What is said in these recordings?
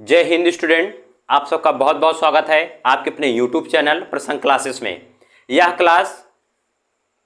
जय हिंद स्टूडेंट, आप सबका बहुत बहुत स्वागत है आपके अपने YouTube चैनल प्रसंग क्लासेस में। यह क्लास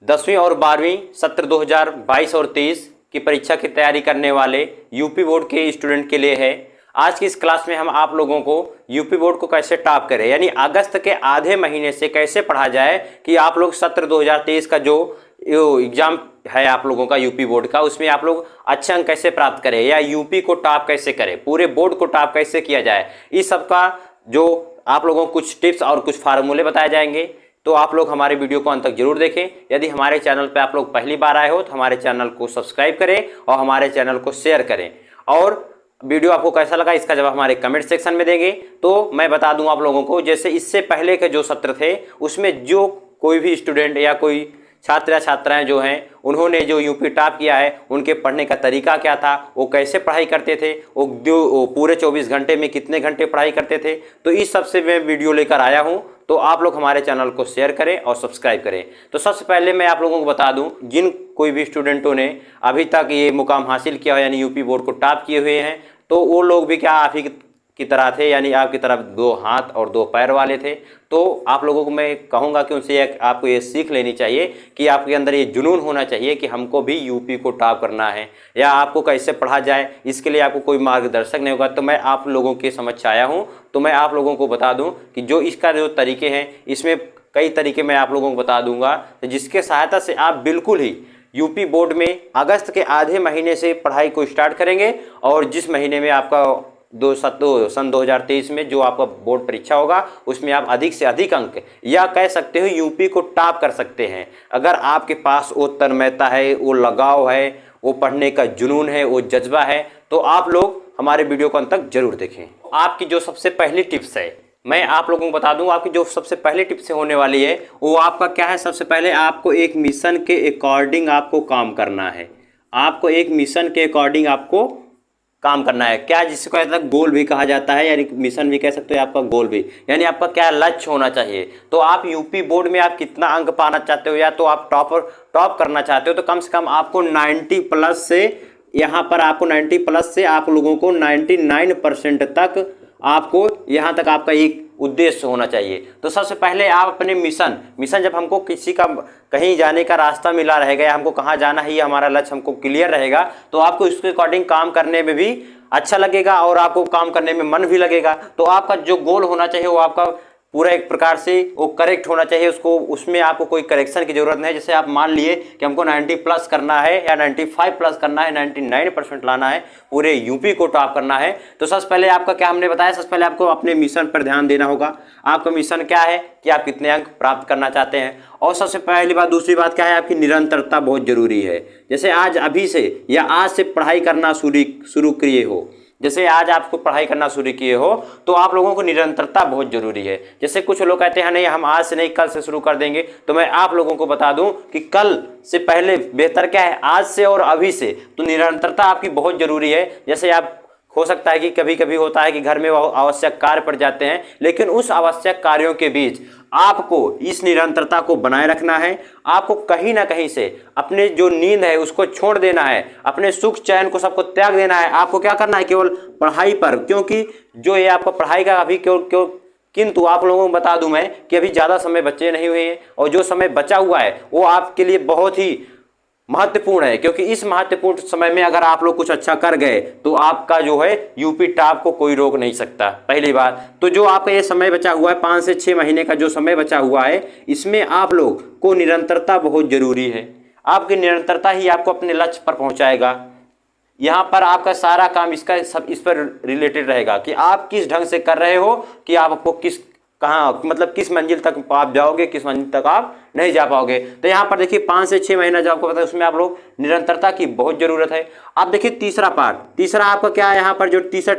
10वीं और 12वीं सत्र 2022 और 23 की परीक्षा की तैयारी करने वाले यूपी बोर्ड के स्टूडेंट के लिए है। आज की इस क्लास में हम आप लोगों को यूपी बोर्ड को कैसे टॉप करें, यानी अगस्त के आधे महीने से कैसे पढ़ा जाए कि आप लोग सत्र 2023 का जो एग्जाम है आप लोगों का यूपी बोर्ड का, उसमें आप लोग अच्छे अंक कैसे प्राप्त करें या यूपी को टॉप कैसे करें, पूरे बोर्ड को टॉप कैसे किया जाए। इस सब का जो आप लोगों को कुछ टिप्स और कुछ फार्मूले बताए जाएंगे, तो आप लोग हमारे वीडियो को अंत तक जरूर देखें। यदि हमारे चैनल पर आप लोग पहली बार आए हो तो हमारे चैनल को सब्सक्राइब करें और हमारे चैनल को शेयर करें। और वीडियो आपको कैसा लगा इसका जवाब हमारे कमेंट सेक्शन में देंगे। तो मैं बता दूं आप लोगों को, जैसे इससे पहले के जो सत्र थे उसमें जो कोई भी स्टूडेंट या कोई छात्र या छात्राएं जो हैं उन्होंने जो यूपी टॉप किया है, उनके पढ़ने का तरीका क्या था, वो कैसे पढ़ाई करते थे, वो पूरे 24 घंटे में कितने घंटे पढ़ाई करते थे, तो इस सब से मैं वीडियो लेकर आया हूं। तो आप लोग हमारे चैनल को शेयर करें और सब्सक्राइब करें। तो सबसे पहले मैं आप लोगों को बता दूं, जिन कोई भी स्टूडेंटों ने अभी तक ये मुकाम हासिल किया हो यानी यूपी बोर्ड को टॉप किए हुए हैं, तो वो लोग भी क्या आप ही की तरह थे, यानी आपकी तरफ 2 हाथ और 2 पैर वाले थे। तो आप लोगों को मैं कहूँगा कि उनसे आपको ये सीख लेनी चाहिए कि आपके अंदर ये जुनून होना चाहिए कि हमको भी यूपी को टॉप करना है, या आपको कैसे पढ़ा जाए इसके लिए आपको कोई मार्गदर्शक नहीं होगा। तो मैं आप लोगों के समक्ष आया हूँ, तो मैं आप लोगों को बता दूँ कि जो इसका जो तरीके हैं, इसमें कई तरीके मैं आप लोगों को बता दूँगा जिसके सहायता से आप बिल्कुल ही यूपी बोर्ड में अगस्त के आधे महीने से पढ़ाई को स्टार्ट करेंगे, और जिस महीने में आपका सन 2023 में जो आपका बोर्ड परीक्षा होगा उसमें आप अधिक से अधिक अंक या कह सकते हो यूपी को टॉप कर सकते हैं। अगर आपके पास वो तन्मयता है, वो लगाव है, वो पढ़ने का जुनून है, वो जज्बा है, तो आप लोग हमारे वीडियो को अंत तक जरूर देखें। आपकी जो सबसे पहली टिप्स है, मैं आप लोगों को बता दूं, आपकी जो सबसे पहली टिप्स होने वाली है वो आपका क्या है। सबसे पहले आपको एक मिशन के अकॉर्डिंग आपको काम करना है। आपको एक मिशन के अकॉर्डिंग आपको काम करना है। क्या जिसको कहता है गोल भी कहा जाता है, यानी मिशन भी कह सकते हो, आपका गोल भी, यानी आपका क्या लक्ष्य होना चाहिए। तो आप यूपी बोर्ड में आप कितना अंक पाना चाहते हो, या तो आप टॉप करना चाहते हो, तो कम से कम आपको 90 प्लस से, यहाँ पर आपको 90 प्लस से आप लोगों को 99% तक आपको यहाँ तक आपका एक उद्देश्य होना चाहिए। तो सबसे पहले आप अपने मिशन जब हमको किसी का कहीं जाने का रास्ता मिला रहेगा या हमको कहाँ जाना है, ये हमारा लक्ष्य हमको क्लियर रहेगा, तो आपको इसके अकॉर्डिंग काम करने में भी अच्छा लगेगा और आपको काम करने में मन भी लगेगा। तो आपका जो गोल होना चाहिए वो आपका पूरा एक प्रकार से वो करेक्ट होना चाहिए, उसमें आपको कोई करेक्शन की जरूरत नहीं। जैसे आप मान लिए कि हमको 90 प्लस करना है या 95 प्लस करना है, 99% लाना है, पूरे यूपी को टॉप करना है, तो सबसे पहले आपका क्या हमने बताया, सबसे पहले आपको अपने मिशन पर ध्यान देना होगा। आपका मिशन क्या है कि आप कितने अंक प्राप्त करना चाहते हैं, और सबसे पहली बात, दूसरी बात क्या है, आपकी निरंतरता बहुत जरूरी है। जैसे आज अभी से या आज से पढ़ाई करना शुरू किए हो, जैसे आज आपको पढ़ाई करना शुरू किए हो, तो आप लोगों को निरंतरता बहुत जरूरी है। जैसे कुछ लोग कहते हैं नहीं हम आज से नहीं कल से शुरू कर देंगे, तो मैं आप लोगों को बता दूं कि कल से पहले बेहतर क्या है, आज से और अभी से। तो निरंतरता आपकी बहुत जरूरी है। जैसे आप हो सकता है कि कभी कभी होता है कि घर में आवश्यक कार्य पड़ जाते हैं, लेकिन उस आवश्यक कार्यों के बीच आपको इस निरंतरता को बनाए रखना है। आपको कहीं ना कहीं से अपने जो नींद है उसको छोड़ देना है, अपने सुख चैन को सबको त्याग देना है। आपको क्या करना है, केवल पढ़ाई पर, क्योंकि जो ये आपका पढ़ाई का अभी क्यों किंतु आप लोगों को बता दूं मैं कि अभी ज़्यादा समय बचे नहीं हुए हैं, और जो समय बचा हुआ है वो आपके लिए बहुत ही महत्वपूर्ण है, क्योंकि इस महत्वपूर्ण समय में अगर आप लोग कुछ अच्छा कर गए तो आपका जो है यूपी टॉप को कोई रोक नहीं सकता, पहली बात। तो जो आपका ये समय बचा हुआ है, 5 से 6 महीने का जो समय बचा हुआ है, इसमें आप लोग को निरंतरता बहुत जरूरी है। आपकी निरंतरता ही आपको अपने लक्ष्य पर पहुंचाएगा। यहाँ पर आपका सारा काम इस पर रिलेटेड रहेगा कि आप किस ढंग से कर रहे हो, कि आपको किस मंजिल तक आप जाओगे, किस मंजिल तक आप नहीं जा पाओगे। तो यहाँ पर देखिए 5 से 6 महीना जो आपको पता है उसमें आप लोग निरंतरता की बहुत जरूरत है। आप देखिए तीसरा आपका क्या है, यहाँ पर जो तीसरा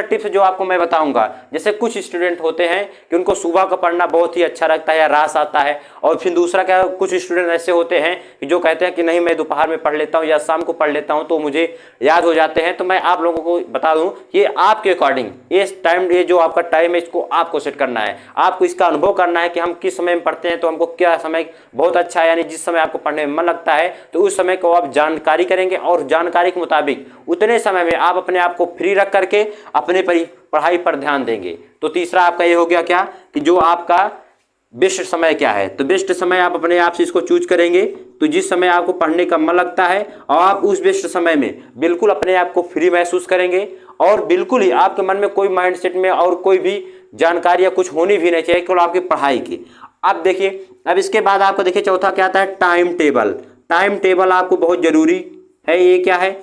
टिप्स जो आपको मैं बताऊंगा, जैसे कुछ स्टूडेंट होते हैं कि उनको सुबह का पढ़ना बहुत ही अच्छा लगता है या रास आता है, और फिर दूसरा क्या, कुछ स्टूडेंट ऐसे होते हैं कि जो कहते हैं कि नहीं मैं दोपहर में पढ़ लेता हूँ या शाम को पढ़ लेता हूँ तो मुझे याद हो जाते हैं। तो मैं आप लोगों को बता दूं कि आपके अकॉर्डिंग ये जो आपका टाइम है इसको आपको सेट करना है। आपको इसका अनुभव करना है कि हम किस समय में पढ़ते हैं तो हमको क्या समय बहुत अच्छा है, यानी जिस समय आपको पढ़ने में मन लगता है तो उस समय को आप जानकारी करेंगे, और जानकारी के मुताबिक उतने समय में आप अपने आप को फ्री रख करके अपने पढ़ाई पर ध्यान देंगे। तो तीसरा आपका ये हो गया क्या कि जो आपका बेस्ट समय क्या है, तो बेस्ट समय आप अपने आप से इसको चूज करेंगे। तो जिस समय आपको पढ़ने का मन लगता है और आप उस बेस्ट समय में बिल्कुल अपने आप को फ्री महसूस करेंगे और बिल्कुल ही आपके मन में कोई माइंडसेट में और कोई भी जानकारी या कुछ होनी भी नहीं चाहिए, केवल आपकी पढ़ाई की। अब देखिए, अब इसके बाद आपको देखिए चौथा क्या आता है, टाइम टेबल। टाइम टेबल आपको बहुत जरूरी है। ये क्या है,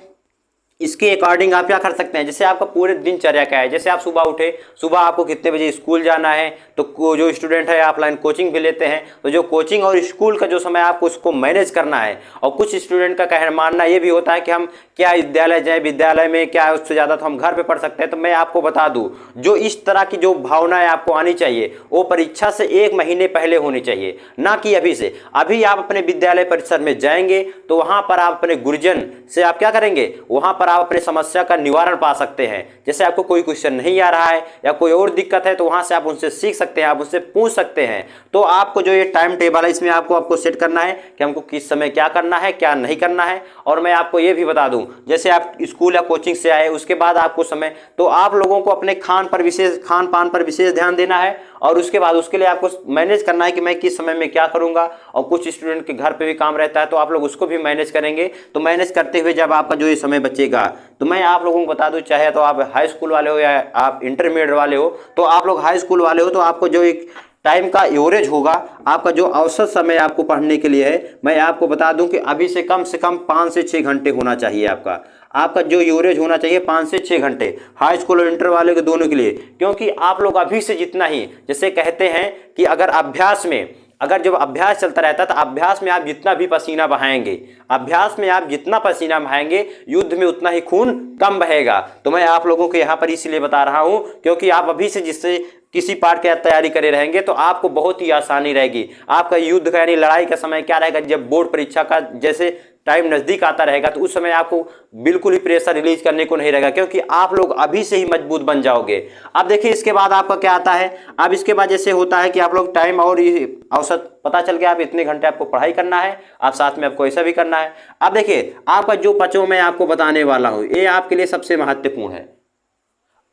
इसके अकॉर्डिंग आप क्या कर सकते हैं, जैसे आपका पूरे दिनचर्या क्या है, जैसे आप सुबह उठे, सुबह आपको कितने बजे स्कूल जाना है, तो जो स्टूडेंट है ऑफलाइन कोचिंग भी लेते हैं, तो जो कोचिंग और स्कूल का जो समय आपको उसको मैनेज करना है। और कुछ स्टूडेंट का कहना मानना ये भी होता है कि हम क्या विद्यालय जाएँ, विद्यालय में क्या उससे ज़्यादा तो हम घर पर पढ़ सकते हैं। तो मैं आपको बता दूँ, जो इस तरह की जो भावनाएँ आपको आनी चाहिए वो परीक्षा से 1 महीने पहले होनी चाहिए, ना कि अभी से। अभी आप अपने विद्यालय परिसर में जाएंगे तो वहाँ पर आप अपने गुरुजन से आप क्या करेंगे, वहाँ पर आप अपने समस्या का निवारण पा सकते हैं। जैसे आपको कोई क्वेश्चन नहीं आ रहा है या कोई और दिक्कत है तो वहां से आप उनसे सीख सकते हैं, आप उनसे पूछ सकते हैं। तो आपको जो ये टाइम टेबल है इसमें आपको सेट करना है कि हमको किस समय क्या करना है, क्या नहीं करना है। और मैं आपको ये भी बता दूं, जैसे आप स्कूल या कोचिंग से आए उसके बाद आपको समय, तो आप लोगों को अपने खान पान पर विशेष ध्यान देना है और उसके बाद उसके लिए आपको मैनेज करना है कि मैं किस समय में क्या करूंगा। और कुछ स्टूडेंट के घर पे भी काम रहता है तो आप लोग उसको भी मैनेज करेंगे। तो मैनेज करते हुए जब आपका जो ये समय बचेगा, तो मैं आप लोगों को बता दूं, चाहे तो आप हाई स्कूल वाले हो या आप इंटरमीडिएट वाले हो, तो आप लोग हाई स्कूल वाले हो तो आपको जो एक टाइम का एवरेज होगा, आपका जो औसत समय आपको पढ़ने के लिए है, मैं आपको बता दूं कि अभी से कम 5 से 6 घंटे होना चाहिए। आपका जो एवरेज होना चाहिए 5 से 6 घंटे, हाई स्कूल और इंटर वाले के दोनों के लिए। क्योंकि आप लोग अभी से जितना ही, जैसे कहते हैं कि अगर जब अभ्यास चलता रहता है तो अभ्यास में आप जितना भी पसीना बहाएंगे, अभ्यास में आप जितना पसीना बहाएंगे, युद्ध में उतना ही खून कम बहेगा। तो मैं आप लोगों को यहाँ पर इसलिए बता रहा हूँ क्योंकि आप अभी से जिससे किसी पार्ट की तैयारी करे रहेंगे तो आपको बहुत ही आसानी रहेगी। आपका युद्ध का यानी लड़ाई का समय क्या रहेगा, जब बोर्ड परीक्षा का जैसे टाइम नजदीक आता रहेगा तो उस समय आपको बिल्कुल ही प्रेशर रिलीज करने को नहीं रहेगा, क्योंकि आप लोग अभी से ही मजबूत बन जाओगे। अब देखिए इसके बाद आपका क्या आता है, अब इसके बाद जैसे होता है कि आप लोग टाइम और औसत पता चल गया, आप इतने घंटे आपको पढ़ाई करना है, आप साथ में आपको ऐसा भी करना है। अब देखिए आपका जो 5वां मैं आपको बताने वाला हूं, ये आपके लिए सबसे महत्वपूर्ण है।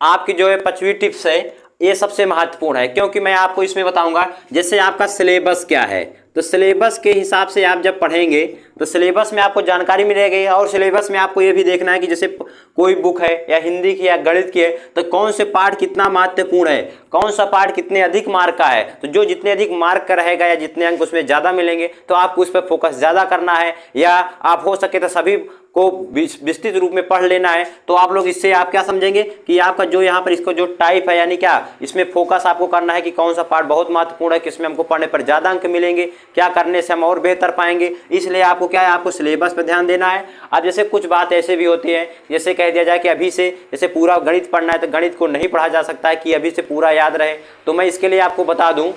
आपकी जो है 5वीं टिप्स है, ये सबसे महत्वपूर्ण है, क्योंकि मैं आपको इसमें बताऊंगा जैसे आपका सिलेबस क्या है। तो सिलेबस के हिसाब से आप जब पढ़ेंगे तो सिलेबस में आपको जानकारी मिलेगी। और सिलेबस में आपको ये भी देखना है कि जैसे कोई बुक है या हिंदी की या गणित की है तो कौन से पार्ट कितना महत्वपूर्ण है, कौन सा पार्ट कितने अधिक मार्क का है। तो जो जितने अधिक मार्क का रहेगा या जितने अंक उसमें ज़्यादा मिलेंगे तो आपको उस पर फोकस ज़्यादा करना है, या आप हो सके तो सभी को विस्तृत रूप में पढ़ लेना है। तो आप लोग इससे आप क्या समझेंगे कि आपका जो यहाँ पर इसको जो टाइप है, यानी क्या इसमें फोकस आपको करना है कि कौन सा पार्ट बहुत महत्वपूर्ण है, किसमें हमको पढ़ने पर ज़्यादा अंक मिलेंगे, क्या करने से हम और बेहतर पाएंगे। इसलिए आपको क्या है, आपको सिलेबस पर ध्यान देना है। अब जैसे कुछ बात ऐसे भी होती है, जैसे कह दिया जाए कि अभी से जैसे पूरा गणित पढ़ना है तो गणित को नहीं पढ़ा जा सकता है कि अभी से पूरा याद रहे। तो मैं इसके लिए आपको बता दूं,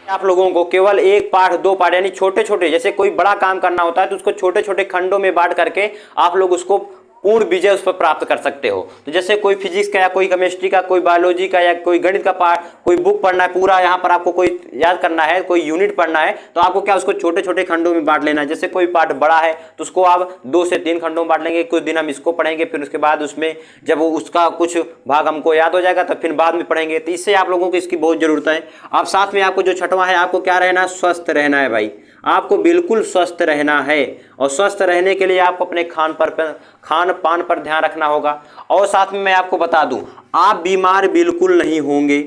आप लोगों को केवल 1 पार्ट 2 पार्ट यानी छोटे छोटे, जैसे कोई बड़ा काम करना होता है तो उसको छोटे छोटे खंडों में बांट करके आप लोग उसको पूर्ण विजय उस पर प्राप्त कर सकते हो। तो जैसे कोई फिजिक्स का या कोई केमिस्ट्री का, कोई बायोलॉजी का या कोई गणित का पार्ट, कोई बुक पढ़ना है पूरा, यहाँ पर आपको कोई याद करना है, कोई यूनिट पढ़ना है, तो आपको क्या उसको छोटे छोटे खंडों में बांट लेना है। जैसे कोई पार्ट बड़ा है तो उसको आप 2 से 3 खंडों में बांट लेंगे। कुछ दिन हम इसको पढ़ेंगे, फिर उसके बाद उसमें जब उसका कुछ भाग हमको याद हो जाएगा तो फिर बाद में पढ़ेंगे। तो इससे आप लोगों को इसकी बहुत जरूरत है। अब साथ में आपको जो 6वां है, आपको क्या रहना है, स्वस्थ रहना है भाई। आपको बिल्कुल स्वस्थ रहना है और स्वस्थ रहने के लिए आपको अपने खान पान पर ध्यान रखना होगा। और साथ में मैं आपको बता दूं, आप बीमार बिल्कुल नहीं होंगे।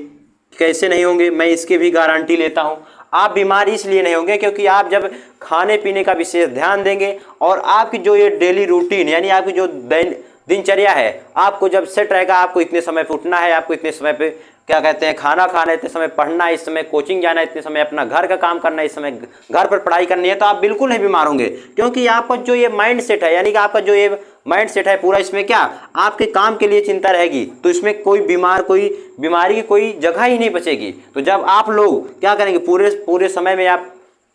कैसे नहीं होंगे, मैं इसकी भी गारंटी लेता हूं। आप बीमार इसलिए नहीं होंगे क्योंकि आप जब खाने पीने का विशेष ध्यान देंगे और आपकी जो ये डेली रूटीन यानी आपकी जो दिनचर्या है, आपको जब सेट रहेगा, आपको इतने समय पे उठना है, आपको इतने समय पे क्या कहते हैं खाना खाना है, इतने समय पढ़ना है, इस समय कोचिंग जाना है, इतने समय अपना घर का काम करना है, इस समय घर पर पढ़ाई करनी है, तो आप बिल्कुल नहीं बीमार होंगे। क्योंकि आपका जो ये माइंड सेट है, यानी कि आपका जो ये माइंड सेट है पूरा, इसमें क्या आपके काम के लिए चिंता रहेगी, तो इसमें कोई बीमारी की कोई जगह ही नहीं बचेगी। तो जब आप लोग क्या करेंगे, पूरे समय में आप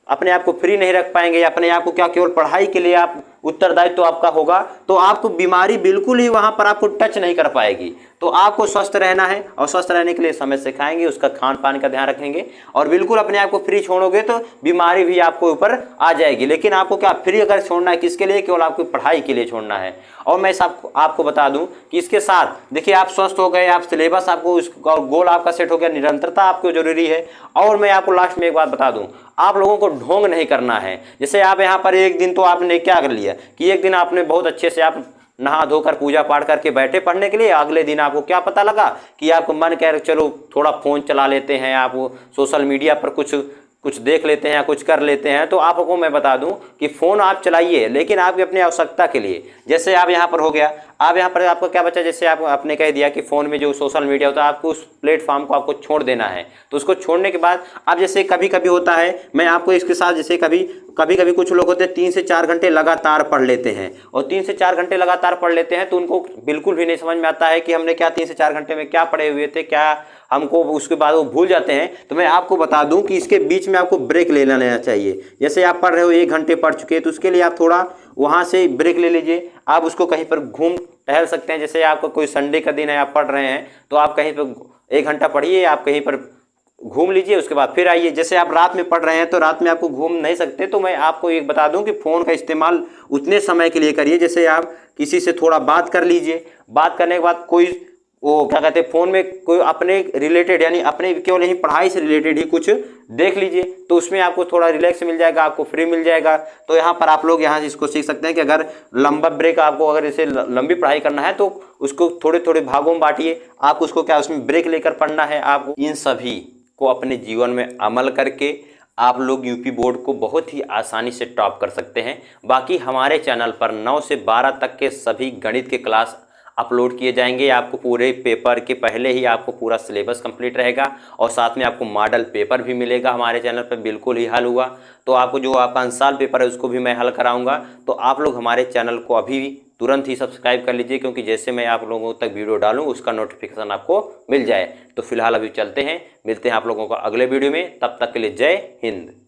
अपने आप को फ्री नहीं रख पाएंगे या अपने आप को क्या केवल पढ़ाई के लिए आप उत्तरदायित्व तो आपका होगा, तो आपको बीमारी बिल्कुल ही वहां पर आपको टच नहीं कर पाएगी। तो आपको स्वस्थ रहना है और स्वस्थ रहने के लिए समय से खाएंगे, उसका खान पान का ध्यान रखेंगे और बिल्कुल अपने आप को फ्री छोड़ोगे तो बीमारी भी आपको ऊपर आ जाएगी। लेकिन आपको क्या फ्री अगर छोड़ना है किसके लिए, केवल आपकी पढ़ाई के लिए छोड़ना है। और मैं आपको बता दूं कि इसके साथ देखिए आप स्वस्थ हो गए, आप सिलेबस आपको गोल आपका सेट हो गया, निरंतरता आपको जरूरी है। और मैं आपको लास्ट में एक बात बता दूं, आप लोगों को ढोंग नहीं करना है। जैसे आप यहाँ पर एक दिन तो आपने क्या कर लिया कि एक दिन आपने बहुत अच्छे से आप नहा धोकर पूजा पाठ करके बैठे पढ़ने के लिए, अगले दिन आपको क्या पता लगा कि आपको मन कह चलो थोड़ा फ़ोन चला लेते हैं, आप सोशल मीडिया पर कुछ देख लेते हैं या कुछ कर लेते हैं। तो आपको मैं बता दूं कि फ़ोन आप चलाइए लेकिन आपकी अपनी आवश्यकता के लिए। जैसे आप यहाँ पर हो गया, आप यहाँ पर आपको क्या बचा, जैसे आप आपने कह दिया कि फ़ोन में जो सोशल मीडिया होता है आपको उस प्लेटफॉर्म को आपको छोड़ देना है। तो उसको छोड़ने के बाद आप जैसे कभी कभी होता है, मैं आपको इसके साथ जैसे कभी कभी कुछ लोग होते हैं 3 से 4 घंटे लगातार पढ़ लेते हैं और 3 से 4 घंटे लगातार पढ़ लेते हैं तो उनको बिल्कुल भी नहीं समझ में आता है कि हमने क्या 3 से 4 घंटे में क्या पढ़े हुए थे, क्या हमको उसके बाद वो भूल जाते हैं। तो मैं आपको बता दूं कि इसके बीच में आपको ब्रेक ले लेना चाहिए। जैसे आप पढ़ रहे हो 1 घंटे पढ़ चुके हैं तो उसके लिए आप थोड़ा वहाँ से ब्रेक ले लीजिए, आप उसको कहीं पर घूम टहल सकते हैं। जैसे आपको कोई संडे का दिन है, आप पढ़ रहे हैं तो आप कहीं पर 1 घंटा पढ़िए, आप कहीं पर घूम लीजिए, उसके बाद फिर आइए। जैसे आप रात में पढ़ रहे हैं तो रात में आपको घूम नहीं सकते, तो मैं आपको एक बता दूं कि फ़ोन का इस्तेमाल उतने समय के लिए करिए जैसे आप किसी से थोड़ा बात कर लीजिए। बात करने के बाद कोई वो क्या कहते हैं फ़ोन में कोई अपने रिलेटेड यानी अपने केवल यही पढ़ाई से रिलेटेड ही कुछ देख लीजिए, तो उसमें आपको थोड़ा रिलैक्स मिल जाएगा, आपको फ्री मिल जाएगा। तो यहाँ पर आप लोग यहाँ से इसको सीख सकते हैं कि अगर लंबा ब्रेक आपको अगर इसे लंबी पढ़ाई करना है तो उसको थोड़े थोड़े भागों में बांटिए। आप उसको क्या उसमें ब्रेक लेकर पढ़ना है। आपको इन सभी को अपने जीवन में अमल करके आप लोग यूपी बोर्ड को बहुत ही आसानी से टॉप कर सकते हैं। बाकी हमारे चैनल पर 9 से 12 तक के सभी गणित के क्लास अपलोड किए जाएंगे। आपको पूरे पेपर के पहले ही आपको पूरा सिलेबस कंप्लीट रहेगा और साथ में आपको मॉडल पेपर भी मिलेगा हमारे चैनल पर, बिल्कुल ही हल हुआ। तो आपको जो आपका अंशाल पेपर है उसको भी मैं हल कराऊंगा। तो आप लोग हमारे चैनल को अभी भी तुरंत ही सब्सक्राइब कर लीजिए, क्योंकि जैसे मैं आप लोगों तक वीडियो डालूं उसका नोटिफिकेशन आपको मिल जाए। तो फिलहाल अभी चलते हैं, मिलते हैं आप लोगों को अगले वीडियो में, तब तक के लिए जय हिंद।